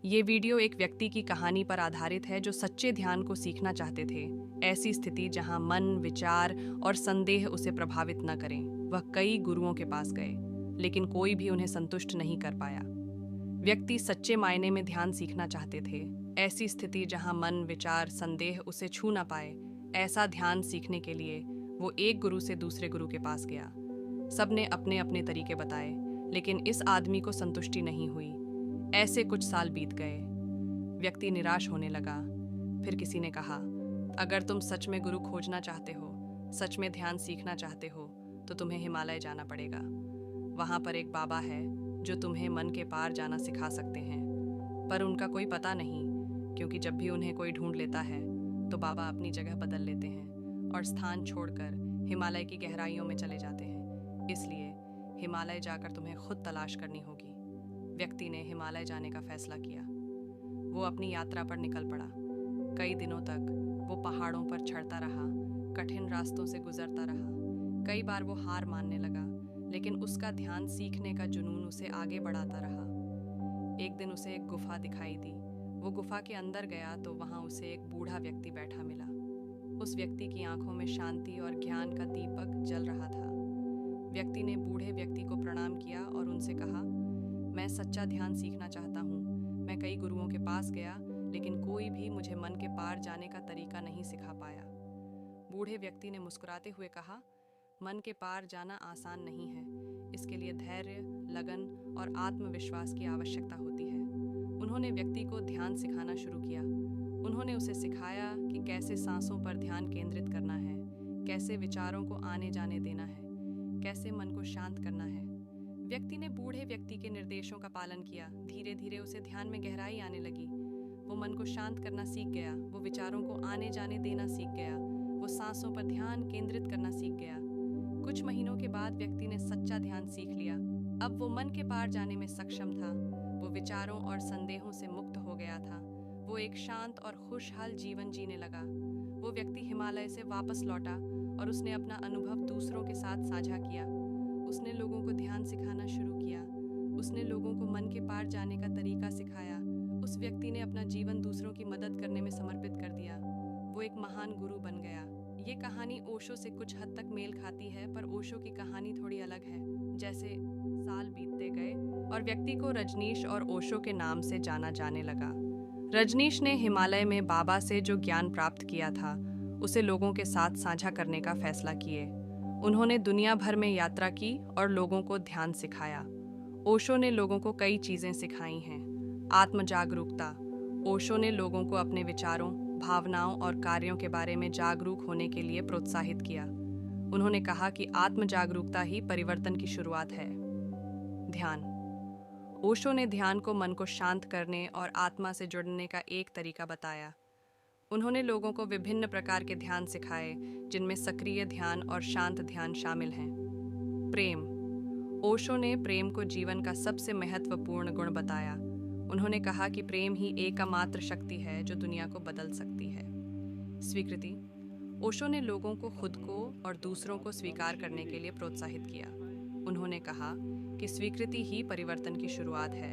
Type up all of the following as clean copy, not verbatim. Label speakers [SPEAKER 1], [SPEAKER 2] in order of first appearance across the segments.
[SPEAKER 1] ये वीडियो एक व्यक्ति की कहानी पर आधारित है जो सच्चे ध्यान को सीखना चाहते थे। ऐसी स्थिति जहां मन, विचार और संदेह उसे प्रभावित न करें। वह कई गुरुओं के पास गए, लेकिन कोई भी उन्हें संतुष्ट नहीं कर पाया। व्यक्ति सच्चे मायने में ध्यान सीखना चाहते थे। ऐसी स्थिति जहां मन, विचार, संदेह उसे छू ना पाए। ऐसा ध्यान सीखने के लिए वो एक गुरु से दूसरे गुरु के पास गया। सबने अपने अपने तरीके बताए, लेकिन इस आदमी को संतुष्टि नहीं हुई। ऐसे कुछ साल बीत गए। व्यक्ति निराश होने लगा। फिर किसी ने कहा, अगर तुम सच में गुरु खोजना चाहते हो, सच में ध्यान सीखना चाहते हो, तो तुम्हें हिमालय जाना पड़ेगा। वहाँ पर एक बाबा है जो तुम्हें मन के पार जाना सिखा सकते हैं। पर उनका कोई पता नहीं, क्योंकि जब भी उन्हें कोई ढूंढ लेता है तो बाबा अपनी जगह बदल लेते हैं और स्थान छोड़कर हिमालय की गहराइयों में चले जाते हैं। इसलिए हिमालय जाकर तुम्हें खुद तलाश करनी होगी। व्यक्ति ने हिमालय जाने का फैसला किया। वो अपनी यात्रा पर निकल पड़ा। कई दिनों तक वो पहाड़ों पर चढ़ता रहा, कठिन रास्तों से गुजरता रहा। कई बार वो हार मानने लगा, लेकिन उसका ध्यान सीखने का जुनून उसे आगे बढ़ाता रहा। एक दिन उसे एक गुफा दिखाई दी। वो गुफा के अंदर गया तो वहां उसे एक बूढ़ा व्यक्ति बैठा मिला। उस व्यक्ति की आंखों में शांति और ज्ञान का दीपक जल रहा था। व्यक्ति ने बूढ़े व्यक्ति को प्रणाम किया और उनसे कहा, मैं सच्चा ध्यान सीखना चाहता हूँ। मैं कई गुरुओं के पास गया, लेकिन कोई भी मुझे मन के पार जाने का तरीका नहीं सिखा पाया। बूढ़े व्यक्ति ने मुस्कुराते हुए कहा, मन के पार जाना आसान नहीं है। इसके लिए धैर्य, लगन और आत्मविश्वास की आवश्यकता होती है। उन्होंने व्यक्ति को ध्यान सिखाना शुरू किया। उन्होंने उसे सिखाया कि कैसे सांसों पर ध्यान केंद्रित करना है, कैसे विचारों को आने जाने देना है, कैसे मन को शांत करना है। व्यक्ति ने बूढ़े व्यक्ति के निर्देशों का पालन किया। धीरे धीरे उसे ध्यान में गहराई आने लगी। वो मन को शांत करना सीख गया, वो विचारों को आने जाने देना सीख गया, वो सांसों पर ध्यान केंद्रित करना सीख गया। कुछ महीनों के बाद व्यक्ति ने सच्चा ध्यान सीख लिया। अब वो मन के पार जाने में सक्षम था। वो विचारों और संदेहों से मुक्त हो गया था। वो एक शांत और खुशहाल जीवन जीने लगा। वो व्यक्ति हिमालय से वापस लौटा और उसने अपना अनुभव दूसरों के साथ साझा किया। उसने लोगों को ध्यान सिखाना शुरू किया। उसने लोगों को मन के पार जाने का तरीका सिखाया। उस व्यक्ति ने अपना जीवन दूसरों की मदद करने में समर्पित कर दिया। वो एक महान गुरु बन गया। ये कहानी ओशो से कुछ हद तक मेल खाती है, पर ओशो की कहानी थोड़ी अलग है। जैसे साल बीतते गए और व्यक्ति को रजनीश और ओशो के नाम से जाना जाने लगा। रजनीश ने हिमालय में बाबा से जो ज्ञान प्राप्त किया था, उसे लोगों के साथ साझा करने का फैसला किए। उन्होंने दुनिया भर में यात्रा की और लोगों को ध्यान सिखाया। ओशो ने लोगों को कई चीज़ें सिखाई हैं। आत्म जागरूकता। ओशो ने लोगों को अपने विचारों, भावनाओं और कार्यों के बारे में जागरूक होने के लिए प्रोत्साहित किया। उन्होंने कहा कि आत्म जागरूकता ही परिवर्तन की शुरुआत है। ध्यान। ओशो ने ध्यान को मन को शांत करने और आत्मा से जुड़ने का एक तरीका बताया। उन्होंने लोगों को विभिन्न प्रकार के ध्यान सिखाए, जिनमें सक्रिय ध्यान और शांत ध्यान शामिल हैं। प्रेम। ओशो ने प्रेम को जीवन का सबसे महत्वपूर्ण गुण बताया। उन्होंने कहा कि प्रेम ही एकमात्र शक्ति है जो दुनिया को बदल सकती है। स्वीकृति। ओशो ने लोगों को खुद को और दूसरों को स्वीकार करने के लिए प्रोत्साहित किया। उन्होंने कहा कि स्वीकृति ही परिवर्तन की शुरुआत है।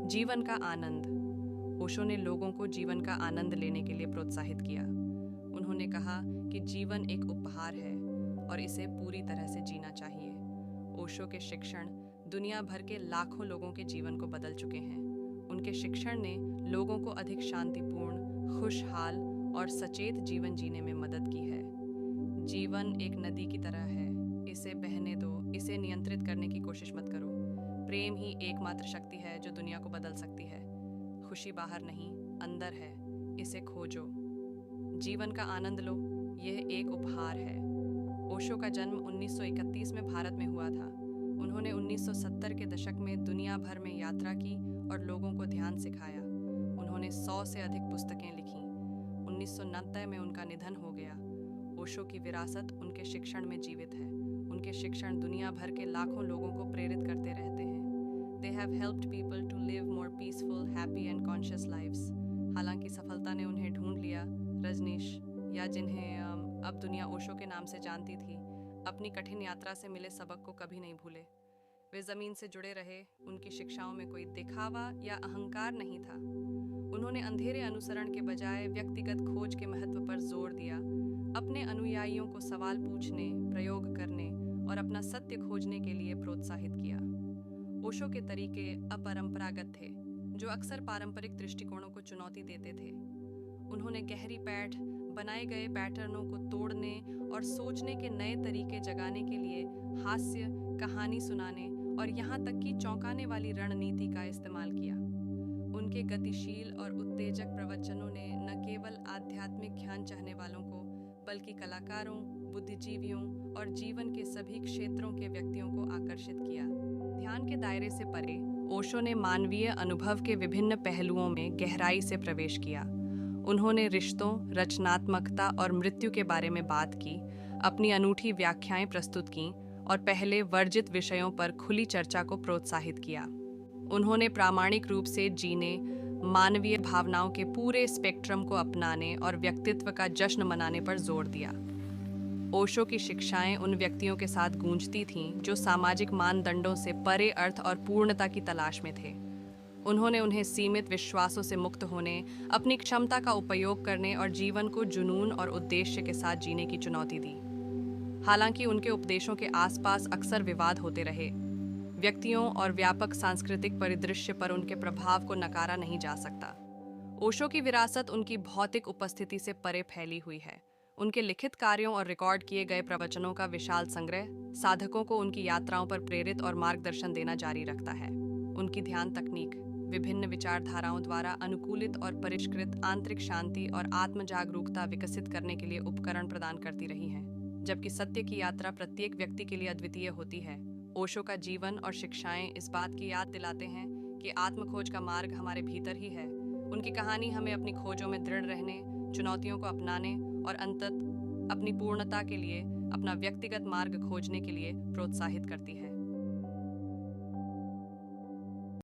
[SPEAKER 1] जीवन का आनंद। ओशो ने लोगों को जीवन का आनंद लेने के लिए प्रोत्साहित किया। उन्होंने कहा कि जीवन एक उपहार है और इसे पूरी तरह से जीना चाहिए। ओशो के शिक्षण दुनिया भर के लाखों लोगों के जीवन को बदल चुके हैं। उनके शिक्षण ने लोगों को अधिक शांतिपूर्ण, खुशहाल और सचेत जीवन जीने में मदद की है। जीवन एक नदी की तरह है, इसे बहने दो, इसे नियंत्रित करने की कोशिश मत करो। प्रेम ही एकमात्र शक्ति है जो दुनिया को बदल सकती है। खुशी बाहर नहीं, अंदर है, इसे खोजो। जीवन का आनंद लो, यह एक उपहार है। ओशो का जन्म 1931 में भारत में हुआ था। उन्होंने 1970 के दशक में दुनिया भर में यात्रा की और लोगों को ध्यान सिखाया। उन्होंने 100 से अधिक पुस्तकें लिखीं। 1990 में उनका निधन हो गया। ओशो की विरासत उनके शिक्षण में जीवित है। उनके शिक्षण दुनिया भर के लाखों लोगों को प्रेरित करते रहते हैं। They have helped people to live more peaceful, happy and conscious lives. हालांकि सफलता ने उन्हें ढूंढ लिया, रजनीश, या जिन्हें अब दुनिया ओशो के नाम से जानती थी, अपनी कठिन यात्रा से मिले सबक को कभी नहीं भूले। वे जमीन से जुड़े रहे, उनकी शिक्षाओं में कोई दिखावा या अहंकार नहीं था। उन्होंने अंधेरे अनुसरण के बजाय व्यक्तिगत खोज के महत्व पर जोर दिया, अपने अनुयायियों को सवाल पूछने, प्रयोग करने और अपना सत्य खोजने के लिए प्रोत्साहित किया। ओशो के तरीके अपरंपरागत थे, जो अक्सर पारंपरिक दृष्टिकोणों को चुनौती देते थे। उन्होंने गहरी पैठ, बनाए गए पैटर्नों को तोड़ने और सोचने के नए तरीके जगाने के लिए हास्य, कहानी सुनाने और यहाँ तक कि चौंकाने वाली रणनीति का इस्तेमाल किया। उनके गतिशील और उत्तेजक प्रवचनों ने न केवल आध्यात्मिक ज्ञान चाहने वालों को, बल्कि कलाकारों, बुद्धिजीवियों और जीवन के सभी क्षेत्रों के व्यक्तियों को आकर्षित किया। ध्यान के दायरे से परे, ओशो ने मानवीय अनुभव के विभिन्न पहलुओं में गहराई से प्रवेश किया। उन्होंने रिश्तों, रचनात्मकता और मृत्यु के बारे में बात की, अपनी अनूठी व्याख्याएं प्रस्तुत कीं और पहले वर्जित विषयों पर खुली चर्चा को प्रोत्साहित किया। उन्होंने प्रामाणिक रूप से जीने, मानवीय भावनाओं के पूरे स्पेक्ट्रम को अपनाने और व्यक्तित्व का जश्न मनाने पर जोर दिया। ओशो की शिक्षाएं उन व्यक्तियों के साथ गूंजती थीं जो सामाजिक मानदंडों से परे अर्थ और पूर्णता की तलाश में थे। उन्होंने उन्हें सीमित विश्वासों से मुक्त होने, अपनी क्षमता का उपयोग करने और जीवन को जुनून और उद्देश्य के साथ जीने की चुनौती दी। हालांकि उनके उपदेशों के आसपास अक्सर विवाद होते रहे, व्यक्तियों और व्यापक सांस्कृतिक परिदृश्य पर उनके प्रभाव को नकारा नहीं जा सकता। ओशो की विरासत उनकी भौतिक उपस्थिति से परे फैली हुई है। उनके लिखित कार्यों और रिकॉर्ड किए गए प्रवचनों का विशाल संग्रह साधकों को उनकी यात्राओं पर प्रेरित और मार्गदर्शन देना जारी रखता है। उनकी ध्यान तकनीक विभिन्न विचारधाराओं द्वारा अनुकूलित और परिष्कृत आंतरिक शांति और आत्म जागरूकता विकसित करने के लिए उपकरण प्रदान करती रही हैं। जबकि सत्य की यात्रा प्रत्येक व्यक्ति के लिए अद्वितीय होती है, ओशो का जीवन और शिक्षाएं इस बात की याद दिलाते हैं कि आत्मखोज का मार्ग हमारे भीतर ही है। उनकी कहानी हमें अपनी खोजों में दृढ़ रहने, चुनौतियों को अपनाने और अंततः अपनी पूर्णता के लिए अपना व्यक्तिगत मार्ग खोजने के लिए प्रोत्साहित करती है।